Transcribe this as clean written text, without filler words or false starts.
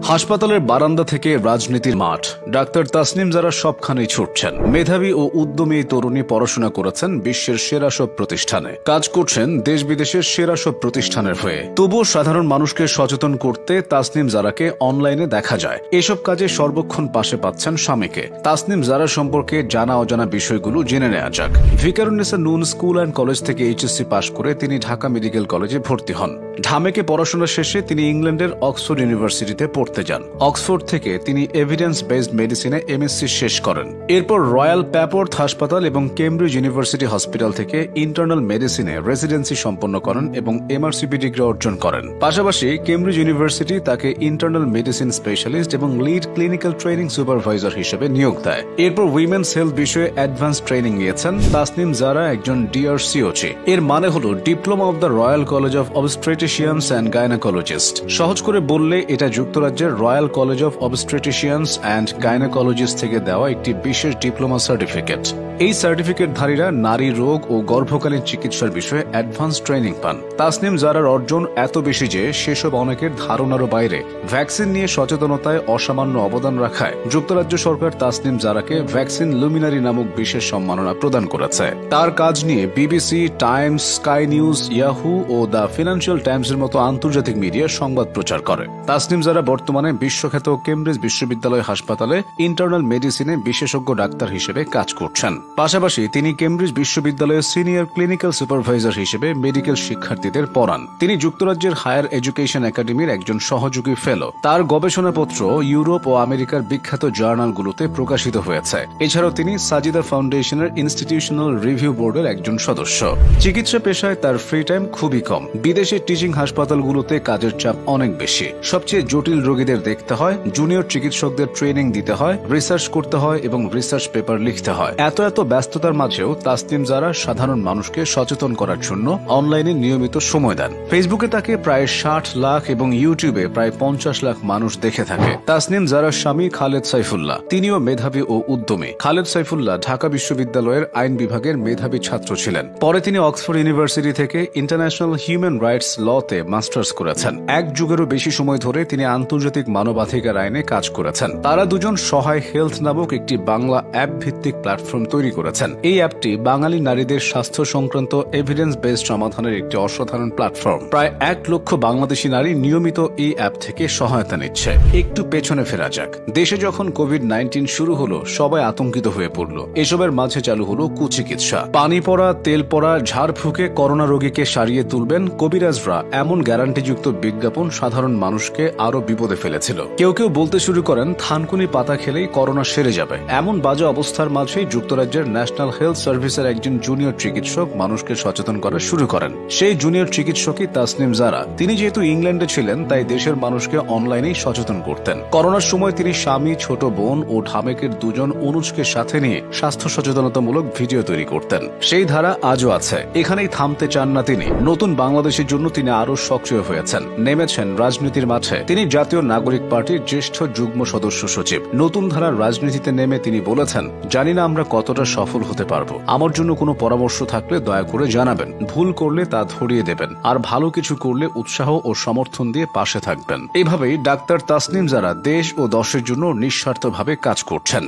হাসপাতালের বারান্দা থেকে রাজনীতির মাঠ। ডাক্তার তাসনিম জারা সবখানেই ছুটছেন। মেধাবী ও উদ্যমী এই তরুণী পড়াশোনা করেছেন বিশ্বের সেরা সব প্রতিষ্ঠানে, কাজ করছেন দেশ বিদেশের সেরা সব প্রতিষ্ঠানের হয়ে। তবুও সাধারণ মানুষকে সচেতন করতে তাসনিম জারাকে অনলাইনে দেখা যায়। এসব কাজে সর্বক্ষণ পাশে পাচ্ছেন স্বামীকে। তাসনিম জারা সম্পর্কে জানা অজানা বিষয়গুলো জেনে নেওয়া যাক। ভিকারুন্নিসা নুন স্কুল অ্যান্ড কলেজ থেকে এইচএসসি পাশ করে তিনি ঢাকা মেডিকেল কলেজে ভর্তি হন। ঢামেকে পড়াশোনা শেষে তিনি ইংল্যান্ডের অক্সফোর্ড ইউনিভার্সিটিতে পড়তে যান। অক্সফোর্ড থেকে তিনি এভিডেন্স বেসড মেডিসিনে এমএসসি শেষ করেন। এরপর রয়্যাল প্যাপওয়ার্থ হাসপাতাল এবং কেমব্রিজ ইউনিভার্সিটি হসপিটাল থেকে ইন্টারনাল মেডিসিনে রেসিডেন্সি সম্পন্ন করেন এবং এমআরসিপি ডিগ্রি অর্জন করেন। পাশাপাশি কেমব্রিজ ইউনিভার্সিটি তাকে ইন্টারনাল মেডিসিন স্পেশালিস্ট এবং লিড ক্লিনিক্যাল ট্রেনিং সুপারভাইজার হিসেবে নিয়োগ দেয়। এরপর উইমেন্স হেলথ বিষয়ে অ্যাডভান্স ট্রেনিং নিয়েছেন তাসনিম জারা একজন ডিআরসিওচি। এর মানে হলো diploma of the royal college of obstetricians and gynaecologist. সহজ করে বললে এটা যুক্তরাজ্যের royal college of obstetricians and gynaecologist থেকে দেওয়া একটি বিশেষ ডিপ্লোমা সার্টিফিকেট। এই সার্টিফিকেটধারীরা নারী রোগ ও গর্ভকালীন চিকিৎসার বিষয়ে অ্যাডভান্স ট্রেনিং পান। তাসনিম জারার অর্জন এত বেশি যে সেসব অনেকের ধারণারও বাইরে। ভ্যাকসিন নিয়ে সচেতনতায় অসামান্য অবদান রাখায় যুক্তরাজ্য সরকার তাসনিম জারাকে ভ্যাকসিন লুমিনারি নামক বিশেষ সম্মাননা প্রদান করেছে। তার কাজ নিয়ে BBC, Times, Sky News, Yahoo ও দ্য ফিনান্সিয়াল টাইমসের মতো আন্তর্জাতিক মিডিয়া সংবাদ প্রচার করে। তাসনিম জারা বর্তমানে বিশ্বখ্যাত কেমব্রিজ বিশ্ববিদ্যালয় হাসপাতালে ইন্টারনাল মেডিসিনে বিশেষজ্ঞ ডাক্তার হিসেবে কাজ করছেন। পাশাপাশি তিনি কেমব্রিজ বিশ্ববিদ্যালয়ের সিনিয়র ক্লিনিক্যাল সুপারভাইজার হিসেবে মেডিকেল শিক্ষার্থীদের পড়ান। তিনি যুক্তরাজ্যের হায়ার এডুকেশন একাডেমির একজন সহযোগী ফেলো। তার গবেষণাপত্র ইউরোপ ও আমেরিকার বিখ্যাত জার্নালগুলোতে প্রকাশিত হয়েছে। এছাড়াও তিনি সাজিদা ফাউন্ডেশনের ইনস্টিটিউশনাল রিভিউ বোর্ডের একজন সদস্য। চিকিৎসা পেশায় তার ফ্রি টাইম খুবই কম। বিদেশের টিচিং হাসপাতালগুলোতে কাজের চাপ অনেক বেশি। সবচেয়ে জটিল রোগীদের দেখতে হয়, জুনিয়র চিকিৎসকদের ট্রেনিং দিতে হয়, রিসার্চ করতে হয় এবং রিসার্চ পেপার লিখতে হয়। এত ব্যস্ততার মাঝেও তাসনিম জারা সাধারণ মানুষকে সচেতন করার জন্য অনলাইনে নিয়মিত সময় দেন। ফেসবুকে তাকে প্রায় 60 লাখ এবং ইউটিউবে প্রায় 50 লাখ মানুষ দেখে থাকে। তাসনিম জারার স্বামী খালেদ সাইফুল্লাহ, তিনিও মেধাবী ও উদ্যমী। খালেদ সাইফুল্লাহ ঢাকা বিশ্ববিদ্যালয়ের আইন বিভাগের মেধাবী ছাত্র ছিলেন। পরে তিনি অক্সফোর্ড ইউনিভার্সিটি থেকে ইন্টারন্যাশনাল হিউম্যান রাইটস লতে মাস্টার্স করেছেন। এক যুগেরও বেশি সময় ধরে তিনি আন্তর্জাতিক মানবাধিকার আইনে কাজ করেছেন। তারা দুজন সহায় হেলথ নামক একটি বাংলা অ্যাপ ভিত্তিক প্ল্যাটফর্ম তৈরি করেছেন। এই অ্যাপটি বাঙালি নারীদের স্বাস্থ্য সংক্রান্ত এভিডেন্স বেসড সমাধানের একটি অসাধারণ প্ল্যাটফর্ম। প্রায় 1 লক্ষ বাংলাদেশি নারী নিয়মিত এই অ্যাপ থেকে সহায়তা নিচ্ছে। একটু পেছনে ফেরা যাক। দেশে যখন কোভিড-19 শুরু হলো, সবাই আতঙ্কিত হয়ে পড়ল। এসবের মাঝে চালু হলো কুচিকিৎসা। পানি পড়া, তেল পড়া, ঝাড় ফুঁকে করোনা রোগীকে সারিয়ে তুলবেন কবিরাজরা, এমন গ্যারান্টিযুক্ত বিজ্ঞাপন সাধারণ মানুষকে আরো বিপদে ফেলেছিল। কেউ কেউ বলতে শুরু করেন থানকুনি পাতা খেলেই করোনা সেরে যাবে। এমন বাজে অবস্থার মাঝেই যুক্তরাজ্যের ন্যাশনাল হেলথ সার্ভিসের একজন জুনিয়র চিকিৎসক মানুষকে সচেতন করা শুরু করেন। সেই জুনিয়র চিকিৎসকই তাসনিম জারা। তিনি যেহেতু ইংল্যান্ডে ছিলেন, তাই দেশের মানুষকে অনলাইনেই সচেতন করতেন। করোনার সময় তিনি স্বামী, ছোট বোন ও ঢামেকের দুজন অনুজকে সাথে নিয়ে স্বাস্থ্য সচেতনতামূলক ভিডিও তৈরি করতেন। সেই ধারা আজও আছে। এখানেই থামতে চান না তিনি। নতুন বাংলাদেশের জন্য তিনি আরো সক্রিয় হয়েছেন, নেমেছেন রাজনীতির মাঠে। তিনি জাতীয় নাগরিক পার্টির জ্যেষ্ঠ যুগ্ম সদস্য সচিব। নতুন ধারার রাজনীতিতে নেমে তিনি বলেছেন, জানি না আমরা কতটা সফল হতে পারবো। আমার জন্য কোনো পরামর্শ থাকলে দয়া করে জানাবেন। ভুল করলে তা ধরিয়ে দেবেন, আর ভালো কিছু করলে উৎসাহ ও সমর্থন দিয়ে পাশে থাকবেন। এভাবেই ডাক্তার তাসনিম জারা দেশ ও দশের জন্য নিঃস্বার্থভাবে কাজ করছেন।